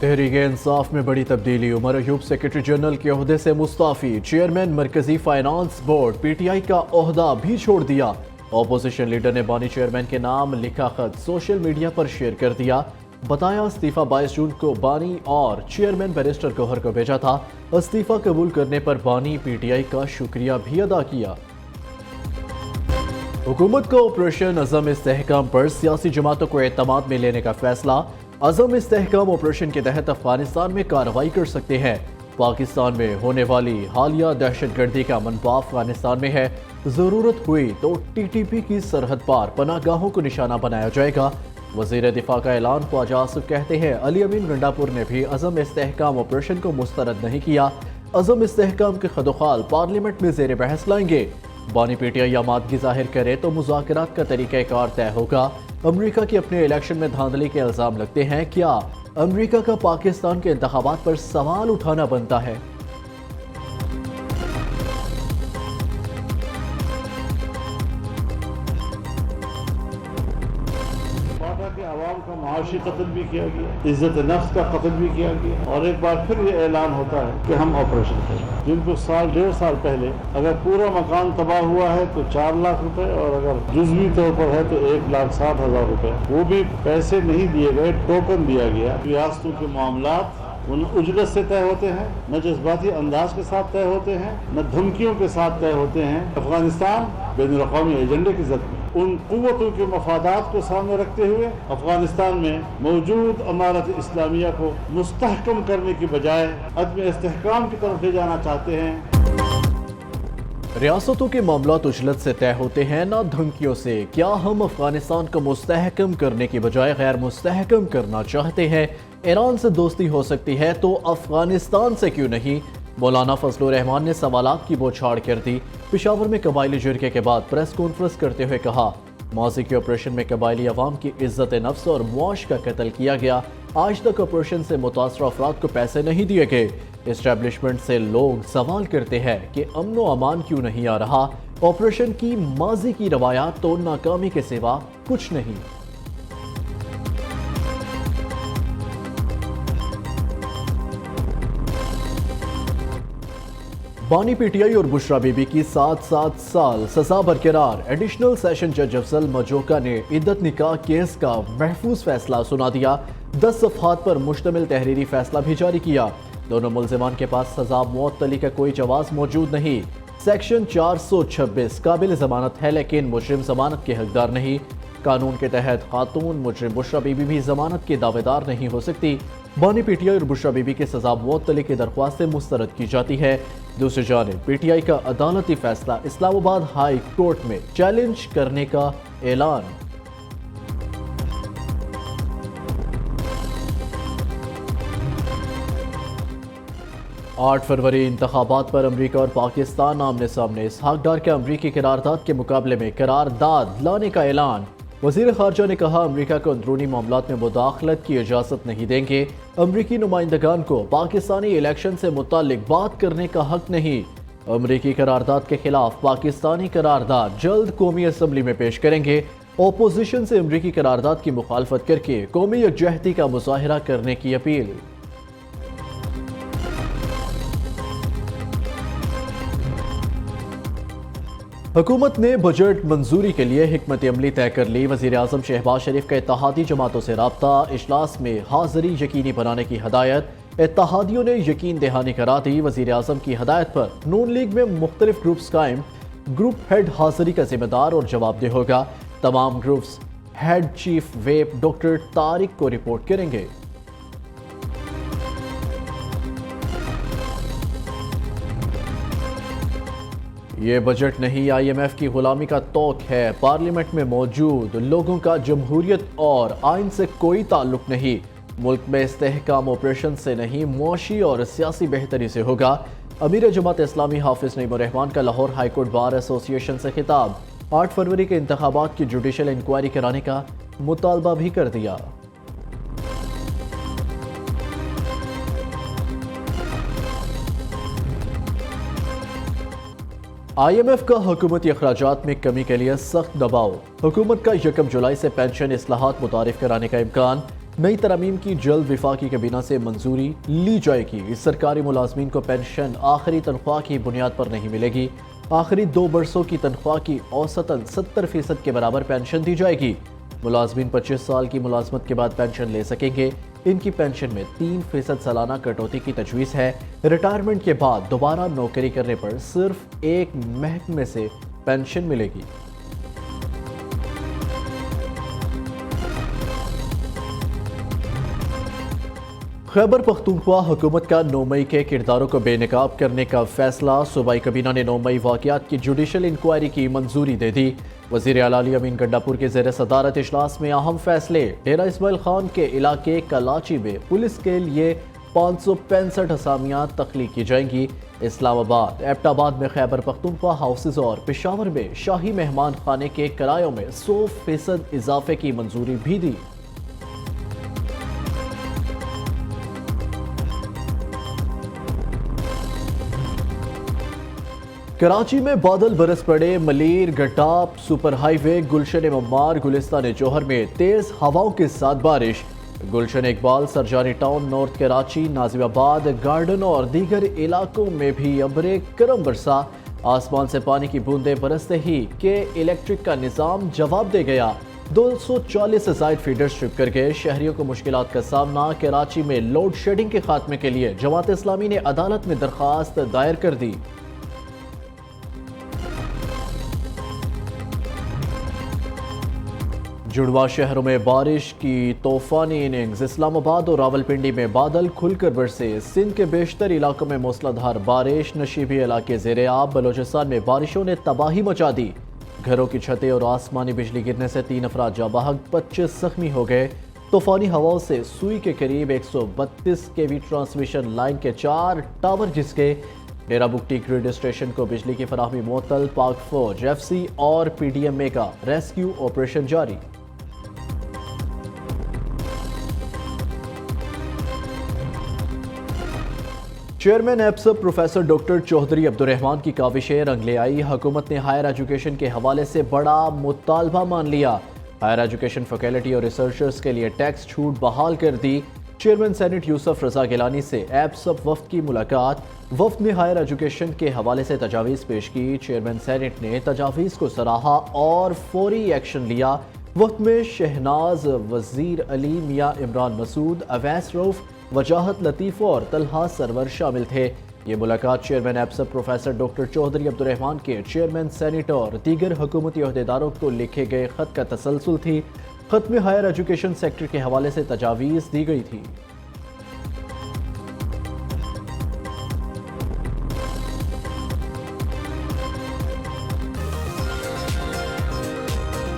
तहरीक इंसाफ में बड़ी तब्दीली। उमर अयूब सेक्रेटरी जनरल के ओहदे से मुस्ताफी। चेयरमैन मरकजी फाइनेंस बोर्ड पीटीआई का ओहदा भी छोड़ दिया। अपोजिशन लीडर ने बानी चेयरमैन के नाम लिखा खत सोशल मीडिया पर शेयर कर दिया। बताया इस्तीफा 22 जून को बानी और चेयरमैन बैरिस्टर गौहर को भेजा था। इस्तीफा कबूल करने पर बानी पीटीआई का शुक्रिया भी अदा किया। हुकूमत का ऑपरेशन अज़म इस्तेहकाम पर सियासी जमातों को एतमाद में लेने का फैसला। अज़म इस्तेहकाम ऑपरेशन के तहत अफगानिस्तान में कार्रवाई कर सकते हैं। पाकिस्तान में होने वाली हालिया दहशतगर्दी का मनबा अफगानिस्तान में है। ज़रूरत हुई तो टीटीपी की सरहद पार पनाहगाहों को निशाना बनाया जाएगा। वज़ीर दिफा का ऐलान। ख्वाजा आसिफ कहते हैं अली अमीन गंडापुर ने भी अज़म इस्तेहकाम ऑपरेशन को मुस्तरद नहीं किया। अज़म इस्तेहकाम के खदोखाल पार्लियामेंट में ज़ेर बहस लाएंगे। बानी पीटीआई आमादगी जाहिर करे तो मुज़ाकरात का तरीक़ाकार तय होगा। अमरीका के अपने इलेक्शन में धांधली के इल्ज़ाम लगते हैं। क्या अमरीका का पाकिस्तान के इंतखाबात पर सवाल उठाना बनता है? आवाम का माशी कत्ल भी किया गया, इज्जत नफ्स का कत्ल भी किया गया, और एक बार फिर ये ऐलान होता है कि हम ऑपरेशन करें। जिनको साल 1.5 साल पहले अगर पूरा मकान तबाह हुआ है तो 4 लाख रुपए, और अगर जुज़वी तौर पर है तो 1,60,000 रुपए, वो भी पैसे नहीं दिए गए, टोकन दिया गया। रियासतों के मामलात उन उजरत से तय होते हैं, न जज्बाती अंदाज के साथ तय होते हैं, न धमकियों के साथ तय होते हैं। अफगानिस्तान बैनुल-अक़वामी एजेंडे की ज़द में उन क़ुव्वतों के मफादात को सामने रखते हुए अफगानिस्तान में मौजूद अमारत इस्लामिया को मुस्तहकम करने की बजाय अदम इस्तेहकाम की तरफ ले जाना चाहते हैं। रियासतों के मामलात उजलत से तय होते हैं, ना धमकियों से। क्या हम अफगानिस्तान को मुस्तहकम करने की बजाय गैर मुस्तहकम करना चाहते हैं? ईरान से दोस्ती हो सकती है तो अफगानिस्तान से क्यों नहीं? मौलाना फजलुर रहमान ने सवालात की बौछार कर दी। पेशावर में कबायली जुर्गे के बाद प्रेस कॉन्फ्रेंस करते हुए कहा, माजी के ऑपरेशन में कबायली अवाम की इज्जत नफ्स और मुआश का कत्ल किया गया। आज तक ऑपरेशन से मुतासर अफराद को पैसे नहीं दिए गए। एस्टेब्लिशमेंट से लोग सवाल करते हैं कि अमन व अमान क्यों नहीं आ रहा। ऑपरेशन की माजी की रवायात तो नाकामी के सिवा कुछ नहीं। बानी पीटीआई और बुशरा बीबी की 7-7 साल सजा बरकरार। एडिशनल सेशन जज अफजल मजोका ने इद्दत निकाह केस का महफूज फैसला सुना दिया। 10 सफ़हात पर मुश्तमिल तहरीरी फैसला भी जारी किया। दोनों मुल्ज़िमान के पास सजा मुअत्तली का कोई जवाज़ मौजूद नहीं। सेक्शन 426 काबिल ज़मानत है लेकिन मुजरिम ज़मानत के हकदार नहीं। कानून के तहत खातून मुजरिम बुशरा बीबी भी ज़मानत की दावेदार नहीं हो सकती। बानी पीटीआई और बुशरा बीबी की सजा मुअत्तली की दरख्वास्तें मुस्तरद की जाती है। दूसरी जानिब पीटीआई का अदालती फैसला इस्लामाबाद हाई कोर्ट में चैलेंज करने का ऐलान। आठ फरवरी इंतखाबात पर अमरीका और पाकिस्तान आमने सामने। इसहाक डार के अमरीकी करारदाद के मुकाबले में करारदाद लाने का ऐलान। वज़ीर ख़ारजा ने कहा, अमरीका को अंदरूनी मामलात में मुदाखलत की इजाज़त नहीं देंगे। अमरीकी नुमाइंदगान को पाकिस्तानी इलेक्शन से मुताल्लिक बात करने का हक नहीं। अमरीकी करारदाद के खिलाफ पाकिस्तानी करारदाद जल्द कौमी असम्बली में पेश करेंगे। अपोजिशन से अमरीकी करारदाद की मुखालफत करके कौमी यकजहती का मुजाहरा करने की अपील। हुकूमत ने बजट मंजूरी के लिए हिकमत अमली तय कर ली। वज़ीर आज़म शहबाज शरीफ का इत्तेहादी जमातों से राब्ता। इजलास में हाज़िरी यकीनी बनाने की हदायत। इत्तेहादियों ने यकीन दहानी करा दी। वज़ीर आज़म की हदायत पर नून लीग में मुख्तलिफ ग्रुप्स कायम। ग्रुप हेड हाज़िरी का जिम्मेदार और जवाबदेह होगा। तमाम ग्रुप्स हेड चीफ वेप डॉक्टर तारिक को रिपोर्ट करेंगे। ये बजट नहीं, IMF की गुलामी का तौक है। पार्लियामेंट में मौजूद लोगों का जमहूरियत और आइन से कोई ताल्लुक नहीं। मुल्क में इस्तेहकाम ऑपरेशन से नहीं, मुआशी और सियासी बेहतरी से होगा। अमीर जमात इस्लामी हाफिज नईमुर रहमान का लाहौर हाईकोर्ट बार एसोसिएशन से खिताब। 8 फरवरी के इंतखाबात की जुडिशल इंक्वायरी कराने का मुतालबा भी कर दिया। IMF का हुकूमती अखराजात में कमी के लिए सख्त दबाव। हुकूमत का 1 जुलाई से पेंशन इस्लाहात मुतारिफ कराने का इम्कान। नई तरमीम की जल्द विफाकी कैबिनेट से मंजूरी ली जाएगी। सरकारी मुलाजमीन को पेंशन आखिरी तनख्वाह की बुनियाद पर नहीं मिलेगी। आखिरी 2 बरसों की तनख्वाह की औसतन 70% के बराबर पेंशन दी जाएगी। मुलाजमीन 25 साल की मुलाजमत के बाद पेंशन ले सकेंगे। इनकी पेंशन में 3% सालाना कटौती की तजवीज़ है। रिटायरमेंट के बाद दोबारा नौकरी करने पर सिर्फ एक महकमे से पेंशन मिलेगी। खैबर पख्तूनख्वा हुकूमत का 9 मई के किरदारों को बेनकाब करने का फैसला। सूबाई काबीना ने 9 मई वाक़यात की जुडिशल इंक्वायरी की मंजूरी दे दी। वज़ीर आला अली अमीन गंडापुर के ज़ेर सदारत इजलास में अहम फैसले। डेरा इस्माइल खान के इलाके कलाची में पुलिस के लिए 565 असामियाँ तख्लीक की जाएंगी। इस्लामाबाद, एबटाबाद में खैबर पख्तूनख्वा हाउसेज और पेशावर में शाही मेहमान खाने के किरायों में 100% इजाफे की मंजूरी भी दी। कराची में बादल बरस पड़े। मलीर, गटाप, सुपर हाईवे, गुलशन मम्मार, गुलिस्तान जौहर में तेज हवाओं के साथ बारिश। Gulshan Iqbal, Surjani town, north Karachi, Nazimabad, garden और दीगर इलाकों में भी अबरे करम बरसा। आसमान से पानी की बूंदें बरसते ही के इलेक्ट्रिक का निज़ाम जवाब दे गया। 240 से ज़ायद फीडर्स ट्रिप कर गए। शहरियों को मुश्किलात का सामना। कराची में लोड शेडिंग के खात्मे के लिए जमात इस्लामी ने अदालत में दरख्वास्त दायर कर दी। जुड़वा शहरों में बारिश की तूफानी इनिंग्स। इस्लामाबाद और रावलपिंडी में बादल खुलकर बरसे। सिंध के बेशतर इलाकों में मूसलाधार बारिश। नशीबी इलाके ज़ेरे आब। बलोचिस्तान में बारिशों ने तबाही मचा दी। घरों की छतें और आसमानी बिजली गिरने से 3 अफराद जाँ बहक, 25 जख्मी हो गए। तूफानी हवाओं से सुई के करीब 132 केवी ट्रांसमिशन लाइन के 4 टावर जिसके। डेरा बुगटी ग्रिड स्टेशन को बिजली की फराहमी मुअत्तल। पाक फौज, FC और PDMA का रेस्क्यू ऑपरेशन जारी। Chairman APSUP professor doctor Chaudhry Abdurrehman की काविशें रंग ले आई। हुकूमत ने हायर एजुकेशन के हवाले से बड़ा मुतालबा मान लिया। हायर एजुकेशन फैकल्टी और रिसर्चर्स के लिए टैक्स छूट बहाल कर दी। चेयरमैन सेनेट यूसुफ रजा गिलानी से एप्सप वफ्द की मुलाकात। वफ्द ने हायर एजुकेशन के हवाले से तजावीज़ पेश की। चेयरमैन सेनेट ने तजावीज़ को सराहा और फौरी एक्शन लिया। वफ्द में शहनाज, वजीर अली, मियाँ इमरान मसूद, अवैस रऊफ, वजाहत लतीफ़ और तलहा सरवर शामिल थे। ये मुलाकात chairman APSUP professor doctor Chaudhry Abdurrehman के चेयरमैन सेनेट और दीगर हुकूमती अहदेदारों को लिखे गए खत का तसलसल थी। खत में हायर एजुकेशन सेक्टर के हवाले से तजावीज़ दी गई थी।